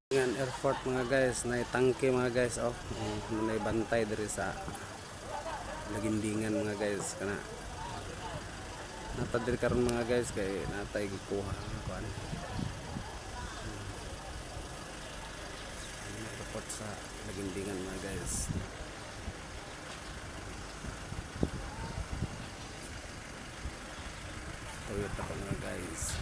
Ngan airport mga guys, na tangke mga guys, may bantay diri sa Lagindingan mga guys, kana nata diri karon mga guys kay natay gikuha nga kuan. Airport sa Lagindingan mga guys. Toyota pa mga guys.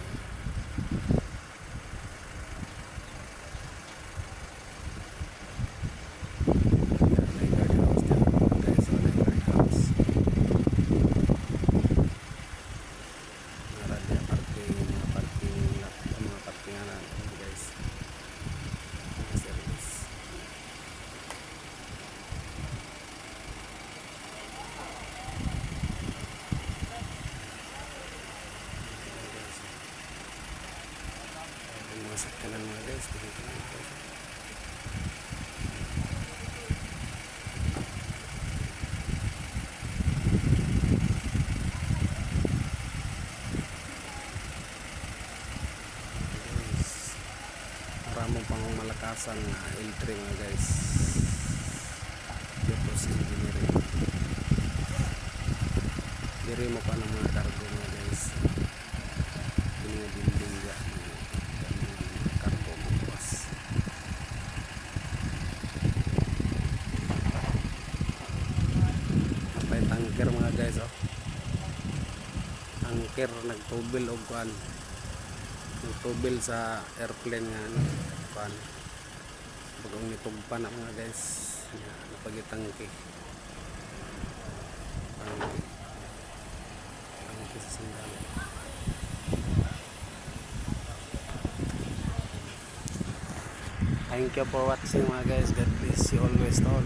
Sakyanan mga guys, dito na ito. Marami pang malakasan na entry mga guys. Dito sa engineering. Diri mo pa ng mga cargo mga guys. Ini nga building ya. Tanker mga guys, tanker nagtubil og kuan, nagtubil sa airplane nga kuan, bagong nitugpa na mga guys, napagitangke tangke sa sandali. Thank you for watching mga guys. God bless you always all.